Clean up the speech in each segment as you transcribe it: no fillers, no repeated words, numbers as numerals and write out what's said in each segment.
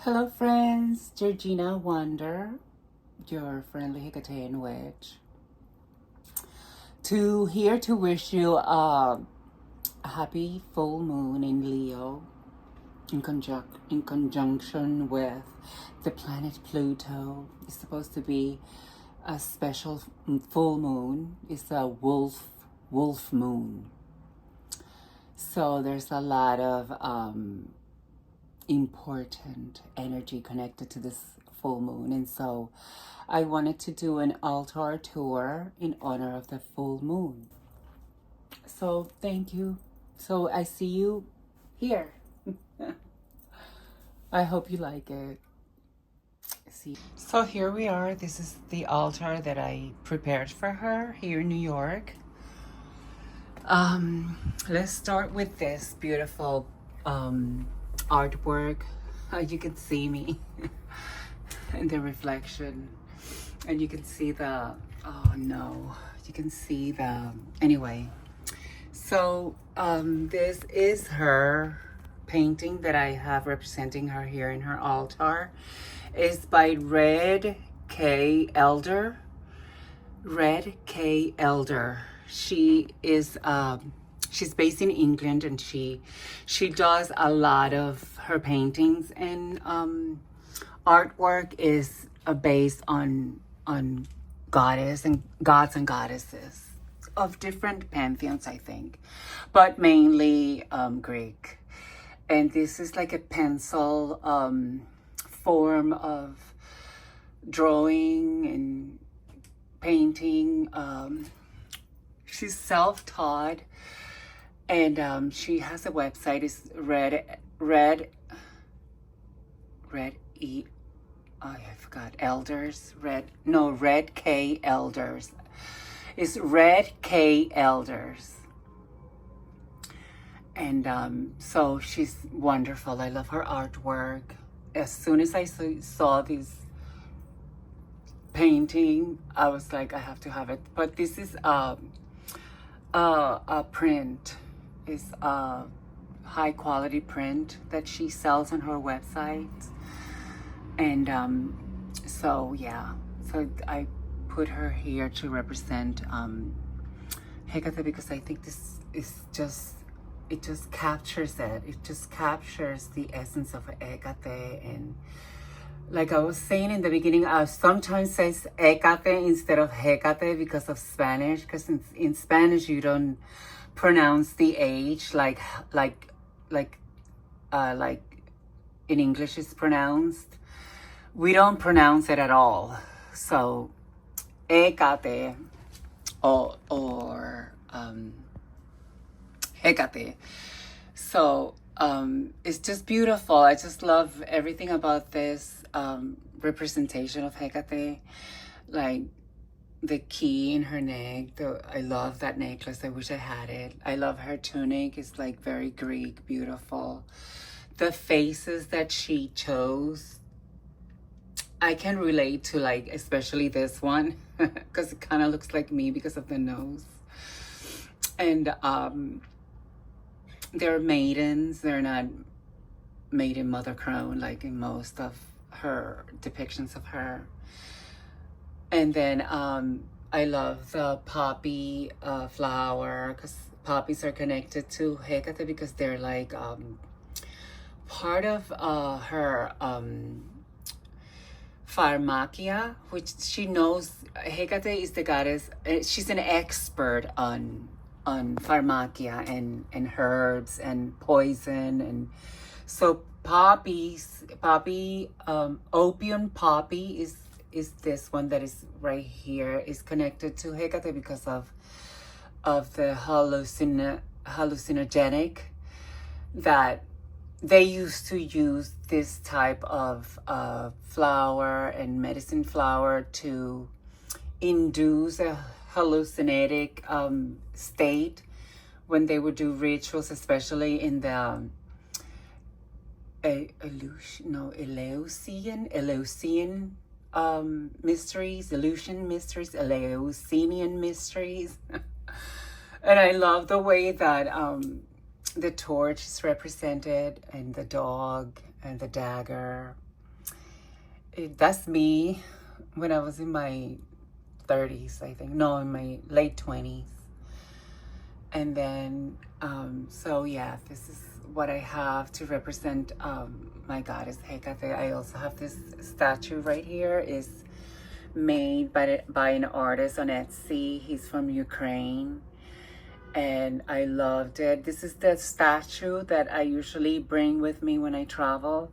Hello friends, Georgina Wonder, your friendly Hecate witch. Here to wish you a happy full moon in Leo in conjunction with the planet Pluto. It's supposed to be a special full moon. It's a wolf moon. So there's a lot of important energy connected to this full moon, and so I wanted to do an altar tour in honor of the full moon. So thank you. So I see you here. I hope you like it. So here we are. This is the altar that I prepared for her here in New York. Let's start with this beautiful artwork. You can see me in the reflection, and you can see the, oh no, you can see the, anyway. So this is her painting that I have representing her here in her altar. It's by Red K. Elder. Red K. Elder. She is she's based in England, and she does a lot of her paintings and artwork is based on gods and goddesses of different pantheons, I think, but mainly Greek. And this is like a pencil form of drawing and painting. She's self-taught, and she has a website. It's I forgot, Elders. Red K Elders. It's Red K Elders. And so she's wonderful. I love her artwork. As soon as I saw this painting, I was like, I have to have it. But this is a print. It's a high quality print that she sells on her website. And so yeah, so I put her here to represent Hecate, because I think this is it just captures it. It just captures the essence of Hecate. And like I was saying in the beginning, I sometimes say Hecate instead of Hecate because of Spanish, because in Spanish you don't pronounce the H like in English it's pronounced. We don't pronounce it at all. So Hecate or Hecate. So it's just beautiful. I just love everything about this representation of Hecate. Like the key in her neck. I love that necklace. I wish I had it. I love her tunic. It's like very Greek, beautiful. The faces that she chose, I can relate to, like, especially this one because it kind of looks like me because of the nose. And they're maidens. They're not maiden mother crone like in most of her depictions of her. And then I love the poppy flower, because poppies are connected to Hecate because they're like part of her pharmakia, which she knows. Hecate is the goddess. She's an expert on pharmakia and herbs and poison. And so opium poppy is this one that is right here, is connected to Hecate because of the hallucinogenic that they used to use this type of flower and medicine flower to induce a hallucinatic state when they would do rituals, especially in the Eleusinian mysteries, Eleusinian mysteries. And I love the way that the torch is represented, and the dog and the dagger that's me when I was in my 30s, I think. No, in my late 20s. And then, so yeah, this is what I have to represent my goddess Hecate. I also have this statue right here. Is made by an artist on Etsy. He's from Ukraine. And I loved it. This is the statue that I usually bring with me when I travel.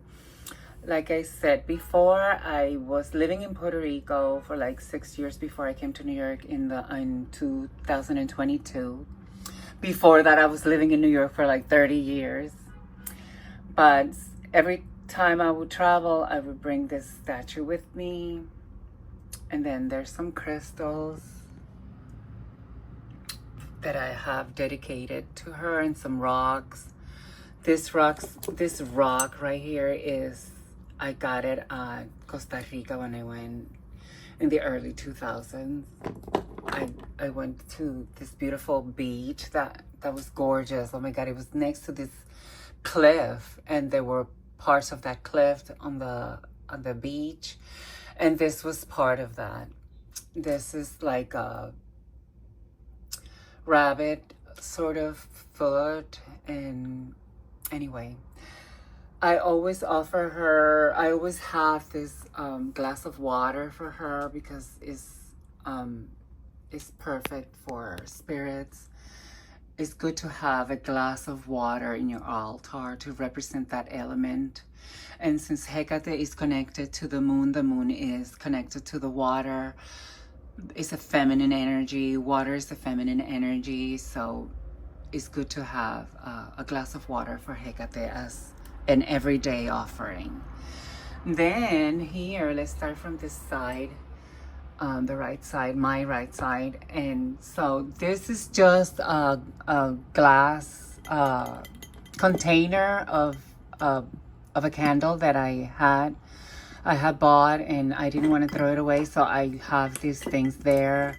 Like I said before, I was living in Puerto Rico for like 6 years before I came to New York in 2022. Before that, I was living in New York for like 30 years. But every time I would travel, I would bring this statue with me. And then there's some crystals that I have dedicated to her, and some rocks. This rock right here is, I got it at Costa Rica when I went in the early 2000s. I went to this beautiful beach that was gorgeous. Oh my God, it was next to this cliff, and there were parts of that cliff on the beach, and this was part of that. This is like a rabbit sort of foot, and anyway, I always offer her, I always have this glass of water for her, because it's perfect for spirits. It's good to have a glass of water in your altar to represent that element. And since Hecate is connected to the moon is connected to the water. It's a feminine energy. Water is a feminine energy. So it's good to have a glass of water for Hecate as an everyday offering. Then here, let's start from this side. The right side, my right side. And so this is just a glass container of a candle that I had bought, and I didn't want to throw it away, so I have these things there.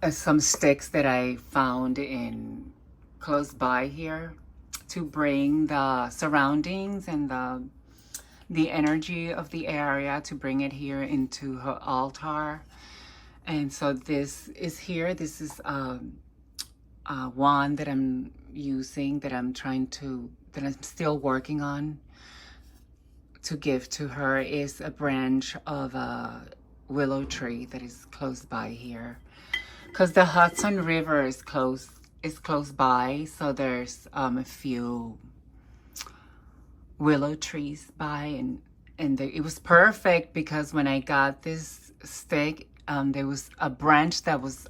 Some sticks that I found in close by here to bring the surroundings and the energy of the area, to bring it here into her altar. And so this is here. This is one that I'm using, that I'm still working on to give to her. Is a branch of a willow tree that is close by here, because the Hudson River is close by, so there's a few willow trees by, and it was perfect, because when I got this stick, there was a branch that was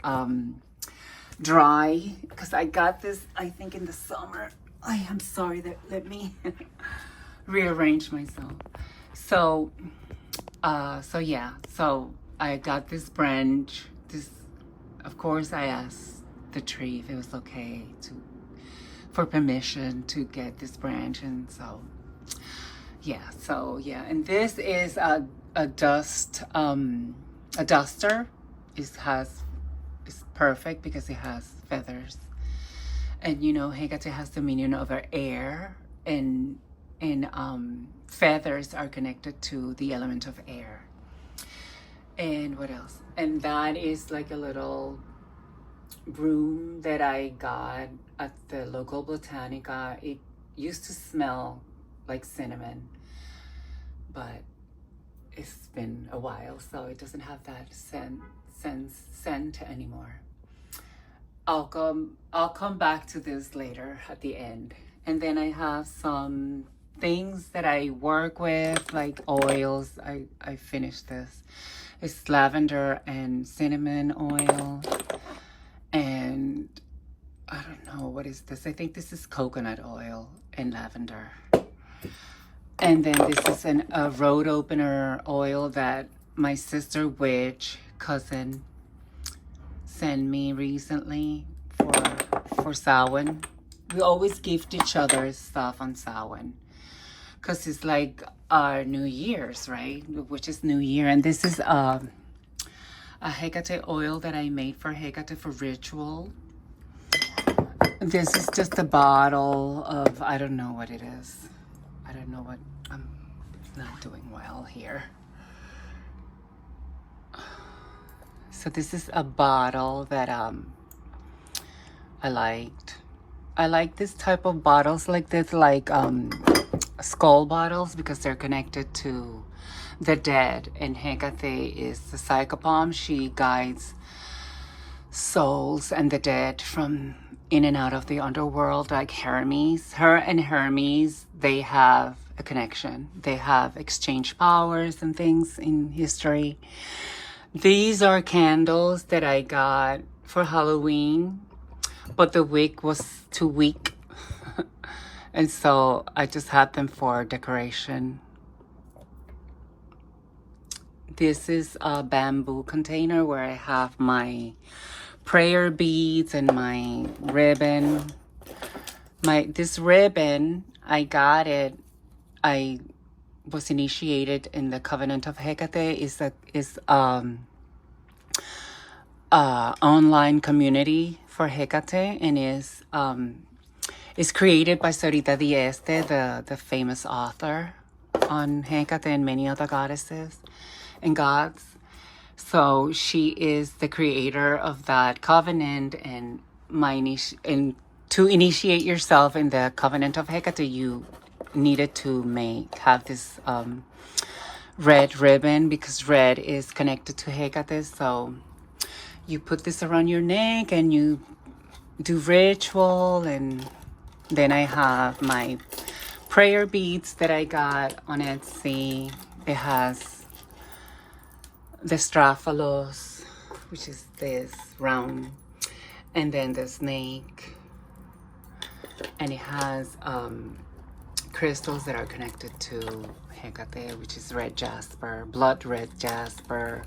dry, because I got this, I think, in the summer. I am sorry, that let me rearrange myself. So yeah, so I got this branch. Of course, I asked the tree if it was okay for permission to get this branch, and so yeah, and this is a duster. It's perfect because it has feathers, and you know, Hecate has dominion over air, and feathers are connected to the element of air. And what else? And that is like a little broom that I got at the local Botanica. It used to smell like cinnamon, but it's been a while, so it doesn't have that scent anymore. I'll come back to this later at the end. And then I have some things that I work with, like oils. I finished this. It's lavender and cinnamon oil, and I don't know, what is this? I think this is coconut oil and lavender. And then this is a road opener oil that my sister witch cousin sent me recently for Samhain. We always gift each other stuff on Samhain, because it's like our New Year's, right? Which is New Year. And this is a Hecate oil that I made for Hecate for ritual. This is just a bottle of, I don't know what it is. I don't know what, I'm not doing well here. So this is a bottle that I liked. I like this type of bottles like this, like skull bottles, because they're connected to the dead. And Hekate is the psychopomp. She guides souls and the dead from in and out of the underworld, like Hermes. Her and Hermes, they have a connection. They have exchanged powers and things in history. These are candles that I got for Halloween, but the wick was too weak. And so I just had them for decoration. This is a bamboo container where I have my prayer beads and my ribbon. This ribbon, I got it. I was initiated in the covenant of Hecate. Is online community for Hecate, and is created by Sorita Dieste, the famous author on Hecate and many other goddesses and gods. So she is the creator of that covenant, and to initiate yourself in the covenant of Hecate, you needed to have this red ribbon, because red is connected to Hecate. So you put this around your neck and you do ritual. And then I have my prayer beads that I got on Etsy. It has the Strophalos, which is this round, and then the snake, and it has crystals that are connected to Hecate, which is red jasper, blood red jasper,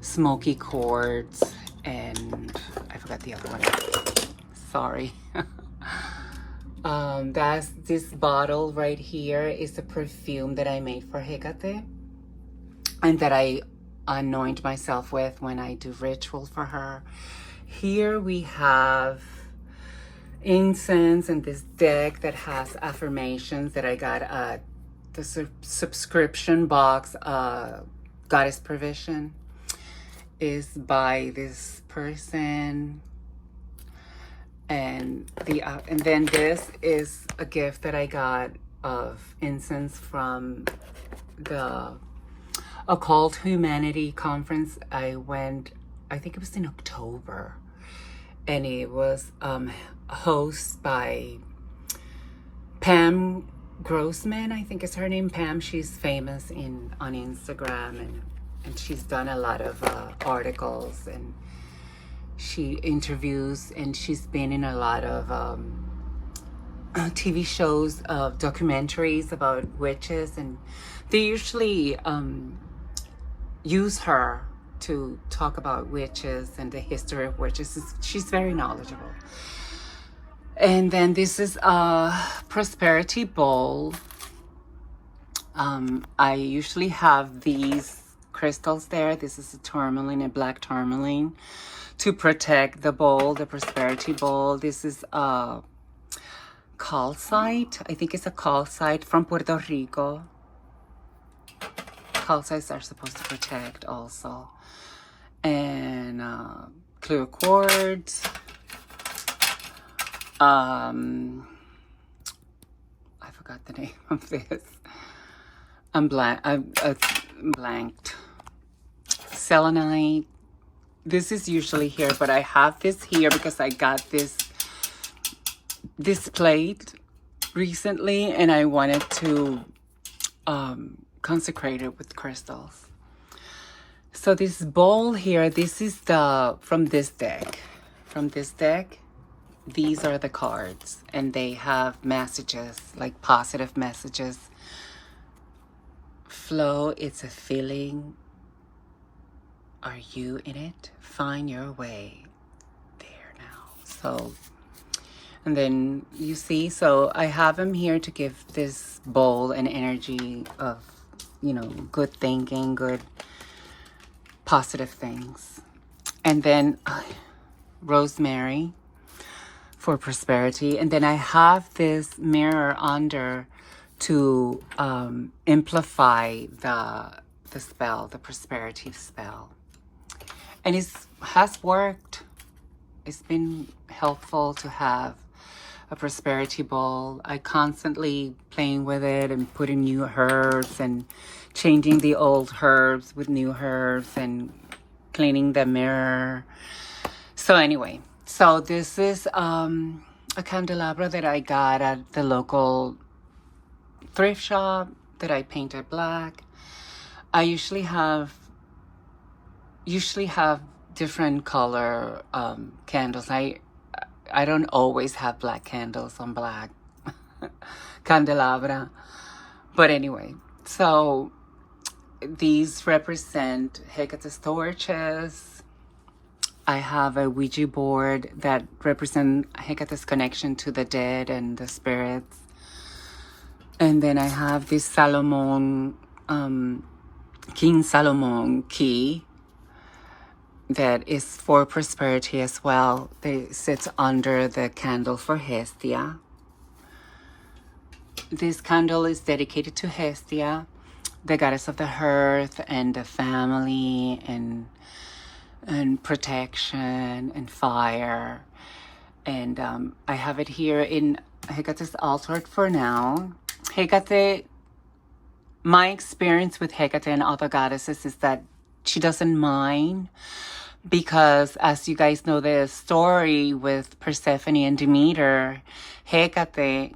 smoky quartz, and I forgot the other one. Sorry. That's this bottle right here is a perfume that I made for Hecate, and that I anoint myself with when I do ritual for her. Here we have incense and this deck that has affirmations that I got at the subscription box. Goddess Provision is by this person, and then this is a gift that I got of incense from the Occult Humanity conference. I went, I think it was in October, and it was hosted by Pam Grossman, I think is her name. Pam, she's famous on Instagram, and she's done a lot of articles, and she interviews, and she's been in a lot of TV shows, documentaries about witches, and they usually use her to talk about witches and the history of witches. She's very knowledgeable. And then this is a prosperity bowl. I usually have these crystals there. This is a tourmaline, a black tourmaline, to protect the bowl, the prosperity bowl. This is a calcite. I think it's a calcite from Puerto Rico. Calcites are supposed to protect also. And clear quartz. I forgot the name of this. I'm blanked. Selenite. This is usually here, but I have this here because I got this plate recently, and I wanted to consecrate it with crystals. So this bowl here, this is from this deck. From this deck, these are the cards, and they have messages, like positive messages. Flow, it's a feeling. Are you in it? Find your way there now. So, and then you see, so I have them here to give this bowl an energy of, good thinking, good positive things. And then rosemary for prosperity. And then I have this mirror under to amplify the spell, the prosperity spell. And it has worked. It's been helpful to have a prosperity bowl. I constantly playing with it and putting new herbs and changing the old herbs with new herbs and cleaning the mirror. So anyway, so this is a candelabra that I got at the local thrift shop that I painted black. I usually have different color candles. I don't always have black candles on black candelabra. But anyway, so these represent Hecate's torches. I have a Ouija board that represents Hecate's connection to the dead and the spirits. And then I have this Solomon, King Solomon key that is for prosperity as well. It sits under the candle for Hestia. This candle is dedicated to Hestia, the goddess of the hearth and the family and protection and fire. And I have it here in Hecate's altar for now. Hecate, my experience with Hecate and other goddesses is that she doesn't mind, because as you guys know the story with Persephone and Demeter, Hecate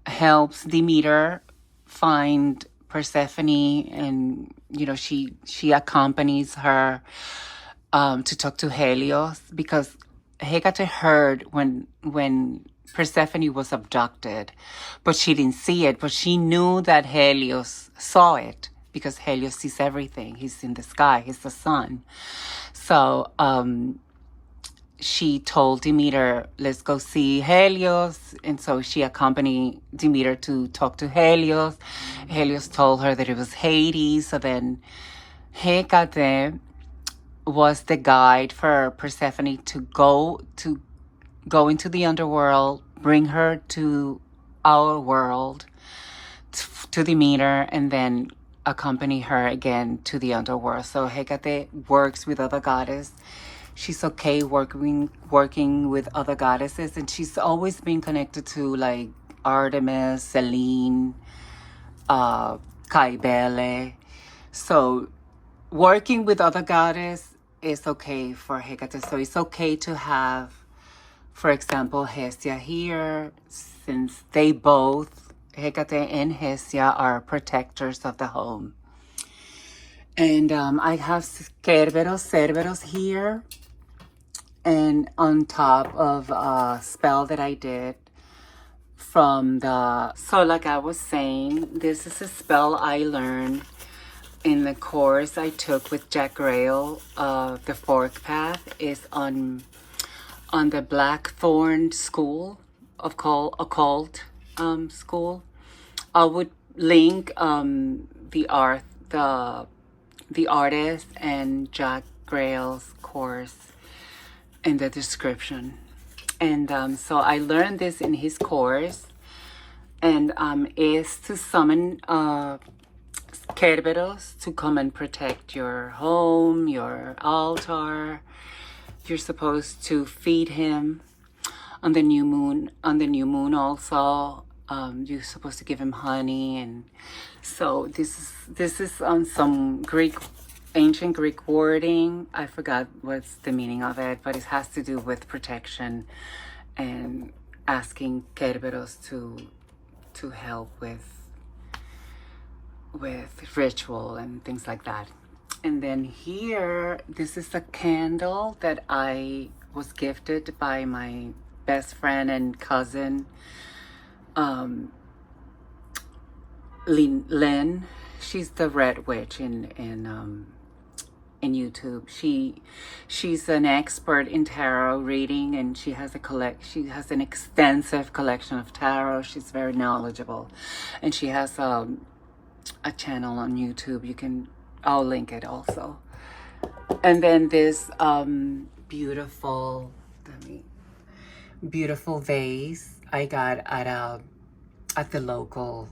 helps Demeter find Persephone, and she accompanies her to talk to Helios, because Hecate heard when Persephone was abducted, but she didn't see it, but she knew that Helios saw it, because Helios sees everything. He's in the sky. He's the sun. So she told Demeter, let's go see Helios. And so she accompanied Demeter to talk to Helios. Helios told her that it was Hades. So then Hecate was the guide for Persephone to go into the underworld, bring her to our world, to Demeter, and then accompany her again to the underworld. So Hecate works with other goddesses. She's okay working with other goddesses, and she's always been connected to like Artemis, Selene, Cybele. So working with other goddesses is okay for Hecate. So it's okay to have, for example, Hestia here, since they both, Hecate and Hestia, are protectors of the home. And I have Cerberos here, and on top of a spell that I did so like I was saying, this is a spell I learned in the course I took with Jack Grail. The Fork Path is on the Blackthorn School of Occult School. I would link the artist and Jack Grail's course in the description. And so I learned this in his course, and is to summon Kerberos to come and protect your home, your altar. You're supposed to feed him on the new moon. On the new moon also, you're supposed to give him honey. And so this is on some ancient Greek wording. I forgot what's the meaning of it, but it has to do with protection and asking Kerberos to help with ritual and things like that. And then here, this is a candle that I was gifted by my best friend and cousin, Lynn. She's the Red Witch in YouTube. She's an expert in tarot reading, and she has an extensive collection of tarot. She's very knowledgeable, and she has a channel on YouTube. I'll link it also. And then this beautiful vase I got at the local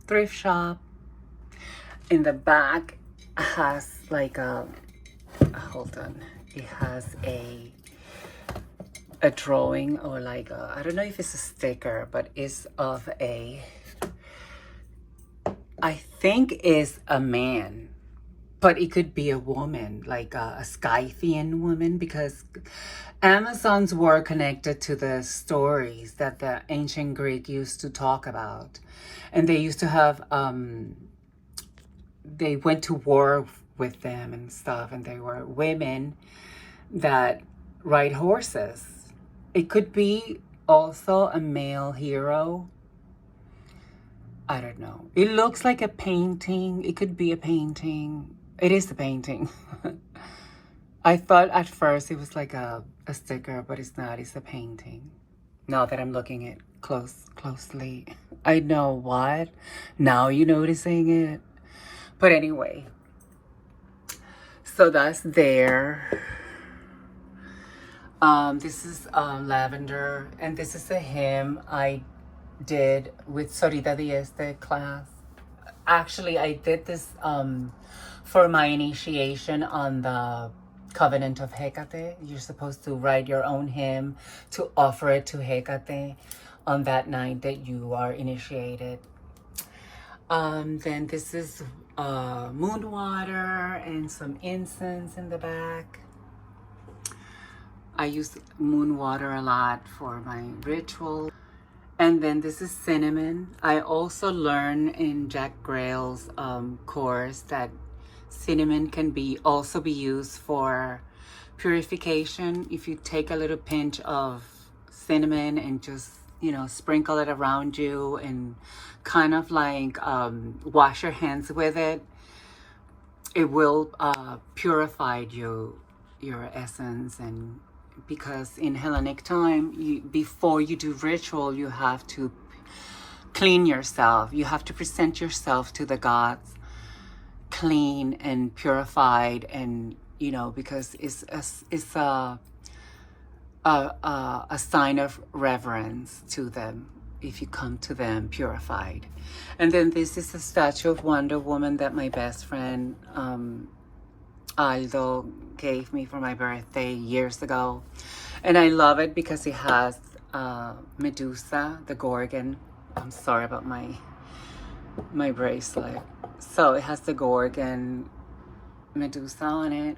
thrift shop. In the back has like hold on, she has a drawing, or like I don't know if it's a sticker, but it's of a, I think is a man, but it could be a woman, like a Scythian woman, because Amazons were connected to the stories that the ancient Greek used to talk about. And they used to have, they went to war with them and stuff, and they were women that ride horses. It could be also a male hero. I don't know. It looks like a painting. It could be a painting. It is a painting. I thought at first it was like a sticker, but it's not. It's a painting. Now that I'm looking at closely. I know what. Now you're noticing it. But anyway. So that's there. This is lavender, and this is a hymn I did with Sorita Dieste class. Actually, I did this for my initiation on the Covenant of Hecate. You're supposed to write your own hymn to offer it to Hecate on that night that you are initiated. Then this is moon water and some incense in the back. I use moon water a lot for my ritual. And then this is cinnamon. I also learned in Jack Grail's course that cinnamon can also be used for purification. If you take a little pinch of cinnamon and just, sprinkle it around you and kind of like wash your hands with it, it will purify your essence. And because in Hellenic time, before you do ritual, you have to clean yourself. You have to present yourself to the gods clean and purified, and because it's a sign of reverence to them if you come to them purified. And then this is a statue of Wonder Woman that my best friend Aldo gave me for my birthday years ago, and I love it because it has Medusa, the Gorgon. I'm sorry about my bracelet. So it has the Gorgon Medusa on it.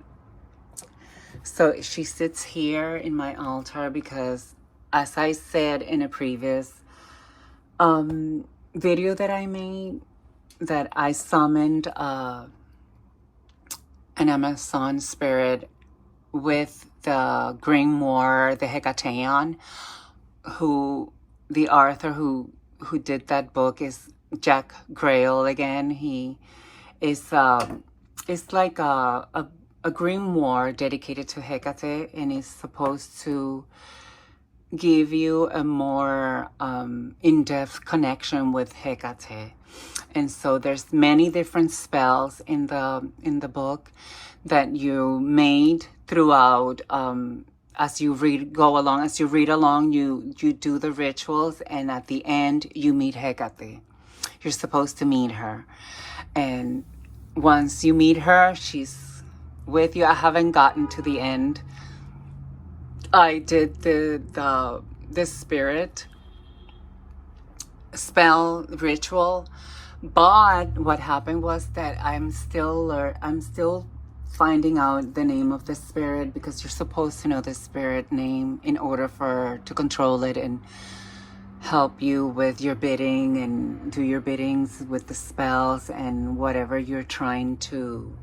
So she sits here in my altar because, as I said in a previous video that I made, that I summoned an Amazon spirit with the grimoire, the Hecatean, the author who did that book is Jack Grail again. He is it's like a grimoire dedicated to Hecate, and is supposed to give you a more in-depth connection with Hecate. And so there's many different spells in the book that you made throughout. As you read along, you do the rituals, and at the end you meet Hecate. You're supposed to meet her, and once you meet her, she's with you. I haven't gotten to the end. I did the spirit spell ritual, but what happened was that I'm still finding out the name of the spirit, because you're supposed to know the spirit name in order to control it and help you with your bidding and do your biddings with the spells and whatever you're trying to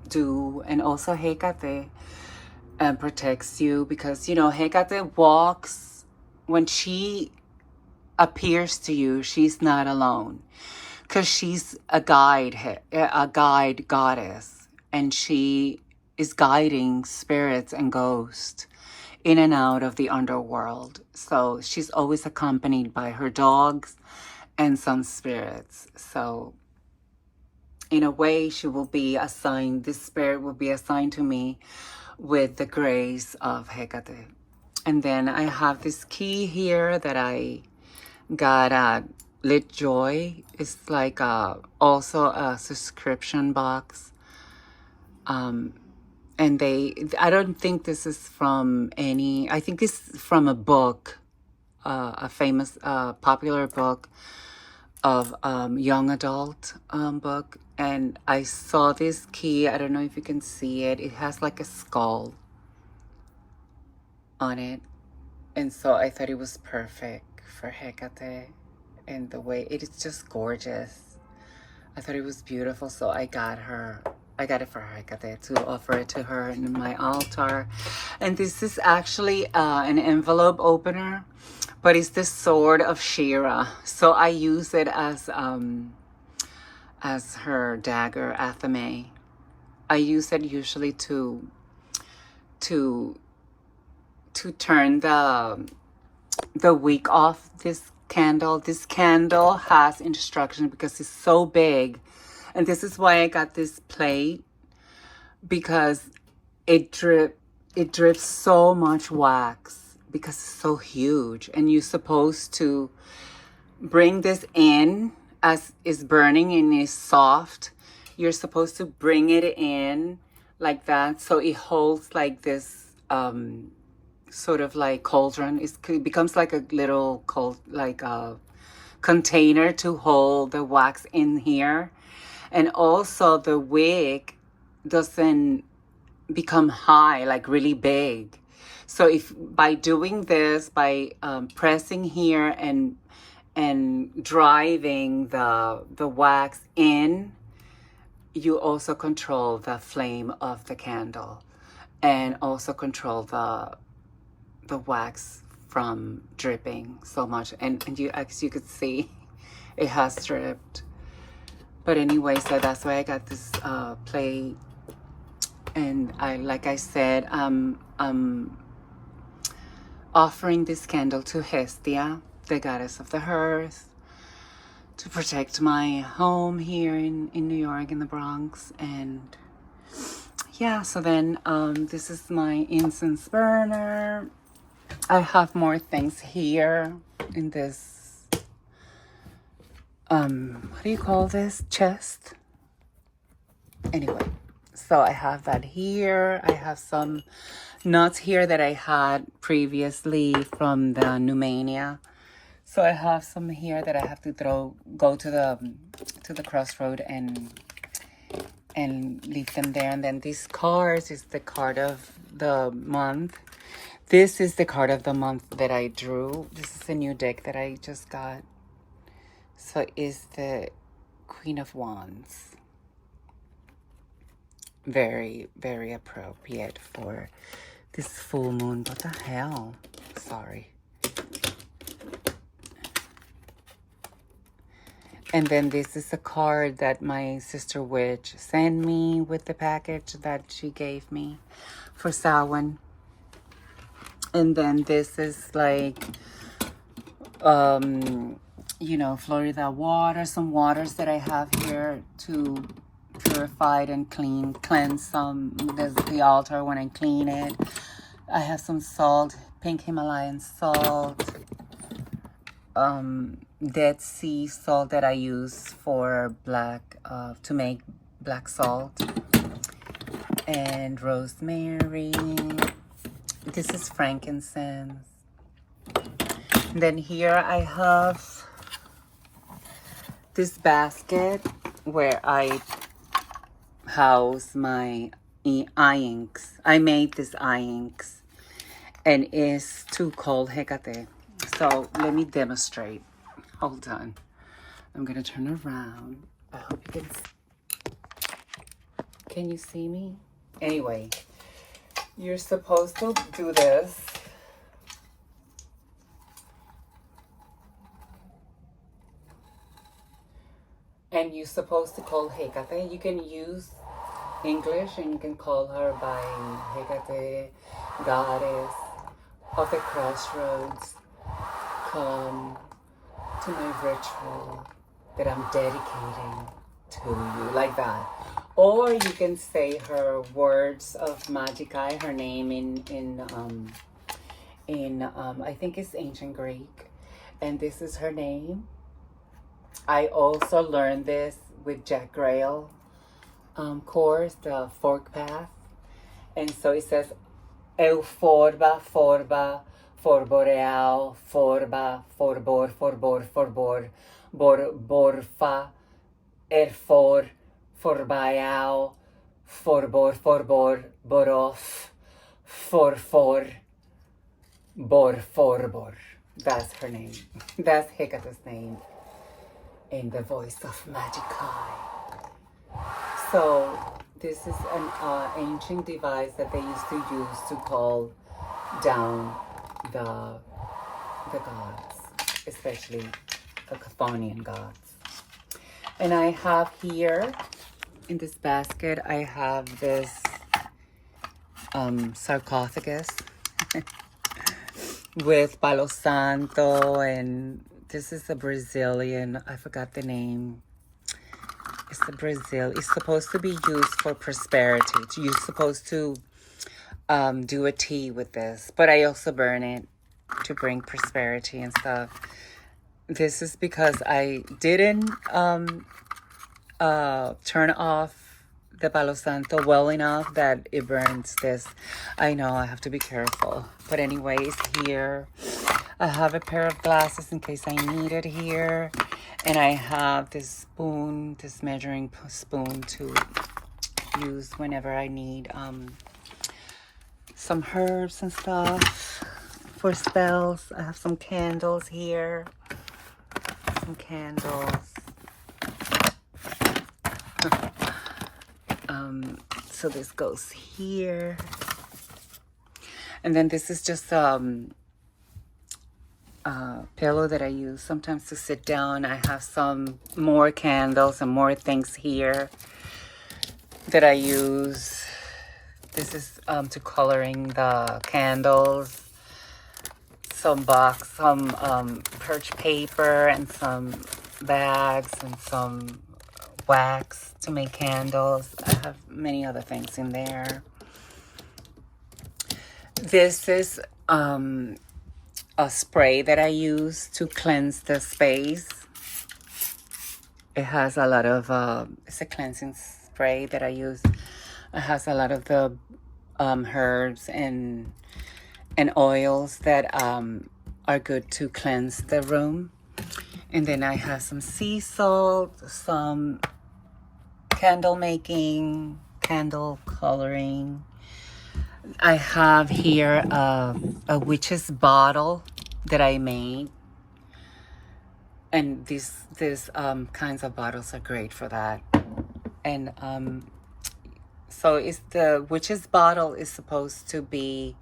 do. And also Hecate protects you, because Hecate walks, when she appears to you, she's not alone, because she's a guide goddess, and she is guiding spirits and ghosts in and out of the underworld. So she's always accompanied by her dogs and some spirits. So in a way, this spirit will be assigned to me with the grace of Hecate. And then I have this key here that I got at Lit Joy. It's like also a subscription box. And I don't think this is from any, I think this is from a book, a famous, popular book of young adult book. And I saw this key. I don't know if you can see it. It has like a skull on it. And so I thought it was perfect for Hecate. And the way it is just gorgeous. I thought it was beautiful. So I got it for Hecate to offer it to her in my altar. And this is actually an envelope opener, but it's the sword of Shira. So I use it as her dagger, Athame. I use it usually to turn the wick off this candle. This candle has instructions because it's so big. And this is why I got this plate, because it drips so much wax because it's so huge. And you're supposed to bring this in as it's burning and it's soft. You're supposed to bring it in like that, so it holds like this sort of like cauldron. It becomes like a little container to hold the wax in here. And also the wick doesn't become high, like really big. So if by doing this, by pressing here and driving the wax in, you also control the flame of the candle and also control the wax from dripping so much. And you, as you could see, it has dripped. But anyway, so that's why I got this plate. And like I said, I'm offering this candle to Hestia, the goddess of the hearth, to protect my home here in New York, in the Bronx. And yeah, so then this is my incense burner. I have more things here in this what do you call this, chest? Anyway, so I have that here. I have some nuts here that I had previously from the Numania. So I have some here that I have to go to the crossroad and leave them there. And then these cards is the card of the month. This is the card of the month that I drew. This is a new deck that I just got. So is the Queen of Wands. Very, very appropriate for this full moon. What the hell? Sorry. And then this is a card that my sister witch sent me with the package that she gave me for Samhain. And then this is like, you know, Florida water, some waters that I have here to purify and cleanse the altar when I clean it. I have some salt, pink Himalayan salt, Dead Sea salt that I use for to make black salt, and rosemary. This is frankincense. And then here I have this basket where I house my eye inks. I made this eye inks and it's to call Hecate. So let me demonstrate. Hold on. I'm gonna turn around. I hope you can you see me? Anyway, you're supposed to do this. And you're supposed to call Hecate. You can use English and you can call her by Hecate, goddess of the crossroads. Come to my ritual that I'm dedicating to you, like that. Or you can say her words of Magicae, her name in I think it's ancient Greek, and this is her name. I also learned this with Jack Grail course, the Fork Path, And so it says, euforba, forba, forboreal, forba, forbor, forbor, forbor, borfa, erfor, forbaiao, forbor, forbor, borof, forfor, forbor. That's her name. That's Hecate's name in the voice of Magicae. So this is an ancient device that they used to use to call down the gods, especially the Chthonian gods. And I have here in this basket, I have this sarcophagus with Palo Santo, and this is a Brazilian, I forgot the name. It's the Brazil. It's supposed to be used for prosperity. You're supposed to do a tea with this, but I also burn it to bring prosperity and stuff. This is because I didn't turn off the Palo Santo well enough that it burns this. I know I have to be careful. But anyways, here I have a pair of glasses in case I need it here. And I have this spoon, this measuring spoon to use whenever I need some herbs and stuff for spells. I have some candles here. Some candles. So this goes here. And then this is just pillow that I use sometimes to sit down. I have some more candles and more things here that I use. This is to coloring the candles. Some perch paper and some bags and some wax to make candles. I have many other things in there. This is a spray that I use to cleanse the space. It has a lot of, it's a cleansing spray that I use. It has a lot of the herbs and oils that are good to cleanse the room. And then I have some sea salt, some candle making, candle coloring. I have here a witch's bottle that I made, and these kinds of bottles are great for that. And so it's the witch's bottle is supposed to be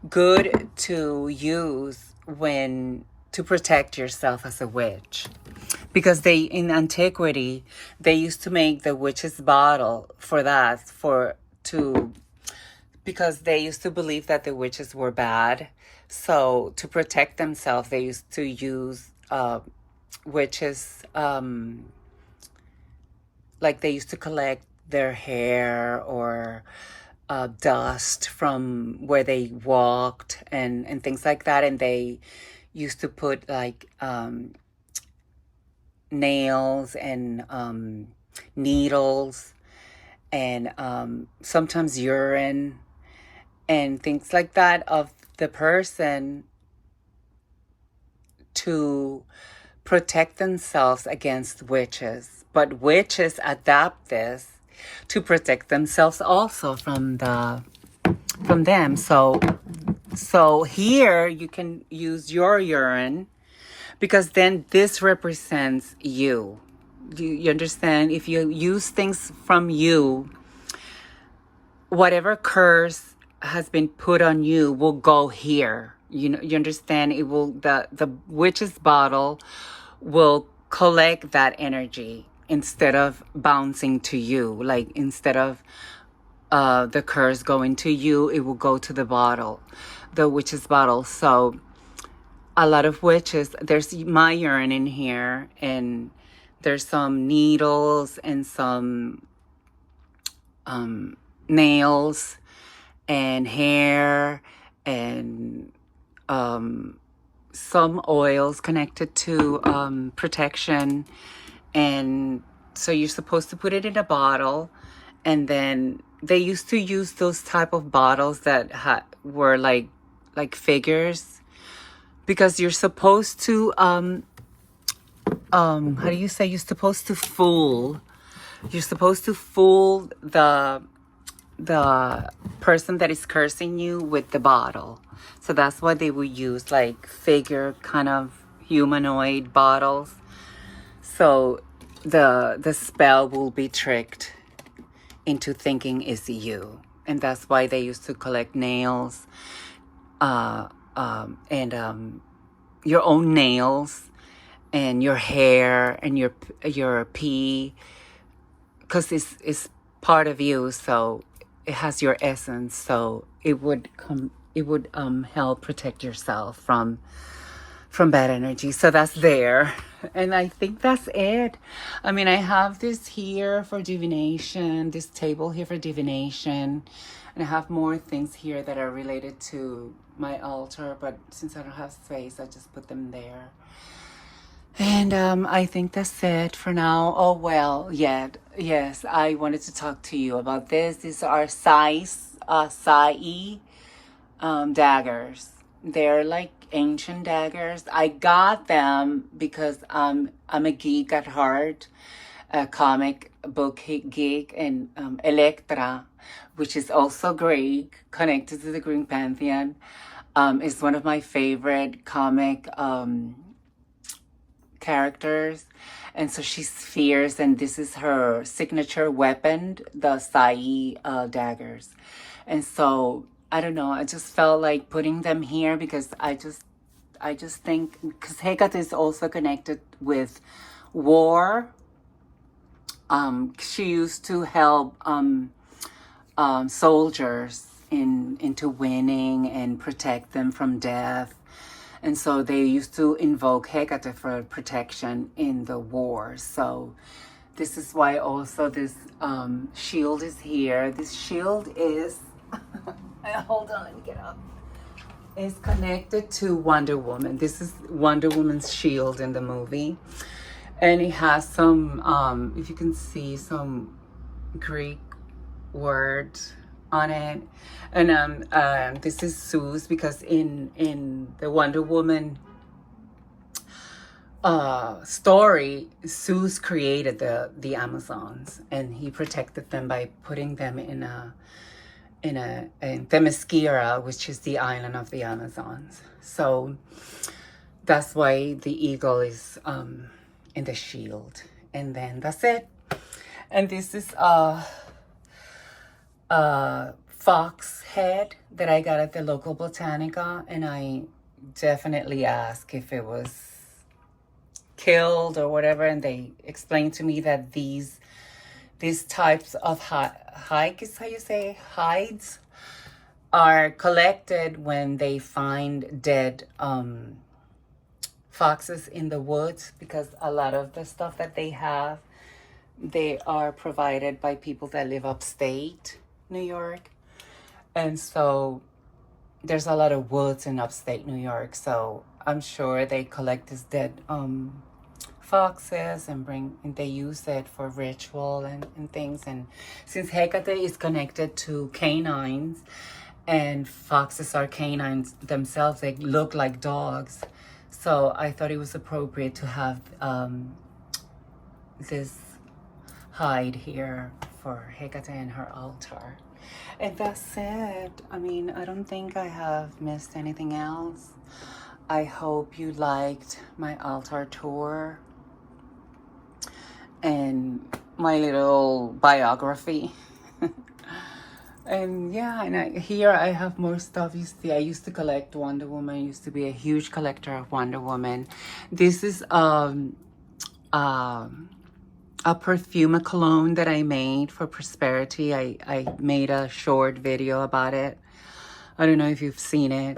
good to use to protect yourself as a witch, because in antiquity they used to make the witch's bottle for that, because they used to believe that the witches were bad. So to protect themselves, they used to use witches, like they used to collect their hair or dust from where they walked and things like that. And they used to put like nails and needles and sometimes urine and things like that of the person to protect themselves against witches. But witches adapt this to protect themselves also from them. So here you can use your urine, because then this represents you. You understand? If you use things from you, whatever curse has been put on you will go here. You understand? It will, the witch's bottle will collect that energy instead of bouncing to you. Like instead of the curse going to you, it will go to the bottle, the witch's bottle. So a lot of witches, there's my urine in here, and there's some needles and some nails and hair and some oils connected to protection. And so you're supposed to put it in a bottle, and then they used to use those type of bottles that were like figures, because you're supposed to how do you say, you're supposed to fool the person that is cursing you with the bottle. So that's why they would use like figure kind of humanoid bottles. So the spell will be tricked into thinking it's you. And that's why they used to collect nails, and your own nails and your hair and your pee, because it's part of you, so it has your essence, so it would help protect yourself from bad energy. So that's there. And I think that's it. I mean, I have this here for divination, this table here for divination, and I have more things here that are related to my altar, but since I don't have space, I just put them there. And I think that's it for now. Oh, well, yeah, yes, I wanted to talk to you about this. These are Sai daggers. They're like ancient daggers. I got them because I'm a geek at heart, a comic book geek, and Electra, which is also Greek, connected to the Greek pantheon, is one of my favorite comic characters. And so she's fierce, and this is her signature weapon, the Sai daggers. And so I don't know, I just felt like putting them here because I just think, because Hecate is also connected with war. She used to help soldiers into winning and protect them from death. And so they used to invoke Hecate for protection in the war. So this is why also this shield is here. This shield is, hold on, let me get up. It's connected to Wonder Woman. This is Wonder Woman's shield in the movie. And it has some, if you can see, some Greek words on it. And this is Zeus, because in the Wonder Woman story, Zeus created the Amazons, and he protected them by putting them in Themyscira, which is the island of the Amazons. So that's why the eagle is in the shield. And then that's it. And this is fox head that I got at the local Botanica, and I definitely asked if it was killed or whatever, and they explained to me that these types of is how you say, hides, are collected when they find dead foxes in the woods, because a lot of the stuff that they have, they are provided by people that live upstate New York. And so there's a lot of woods in upstate New York. So I'm sure they collect these dead foxes and they use it for ritual and things. And since Hecate is connected to canines, and foxes are canines themselves, they look like dogs. So I thought it was appropriate to have this hide here for Hecate and her altar. And that's it. I mean, I don't think I have missed anything else. I hope you liked my altar tour and my little biography. And yeah, and here I have more stuff. You see, I used to collect Wonder Woman. I used to be a huge collector of Wonder Woman. This is a perfume, a cologne that I made for prosperity. I made a short video about it. I don't know if you've seen it.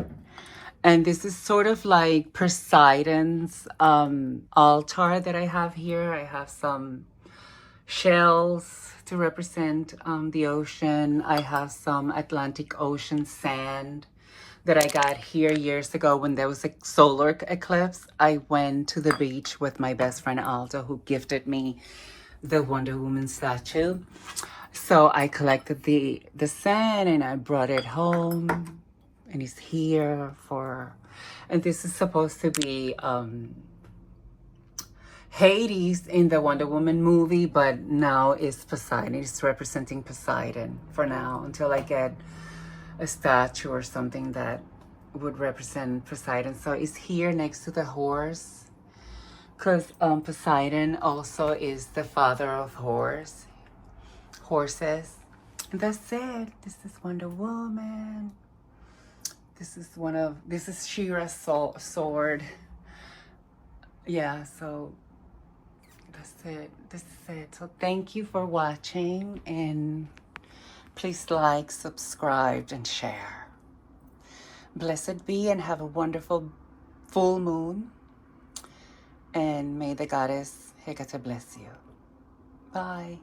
And this is sort of like Poseidon's altar that I have here. I have some shells to represent the ocean. I have some Atlantic Ocean sand that I got here years ago when there was a solar eclipse. I went to the beach with my best friend Alda, who gifted me the Wonder Woman statue. So I collected the sand and I brought it home, and it's here for, and this is supposed to be Hades in the Wonder Woman movie, but now it's Poseidon. It's representing Poseidon for now until I get a statue or something that would represent Poseidon. So it's here next to the horse, because Poseidon also is the father of horses. And that's it. This is Wonder Woman. This is She-Ra's sword. Yeah, so that's it. This is it. So thank you for watching, and please like, subscribe, and share. Blessed be, and have a wonderful full moon. And may the goddess Hecate bless you. Bye.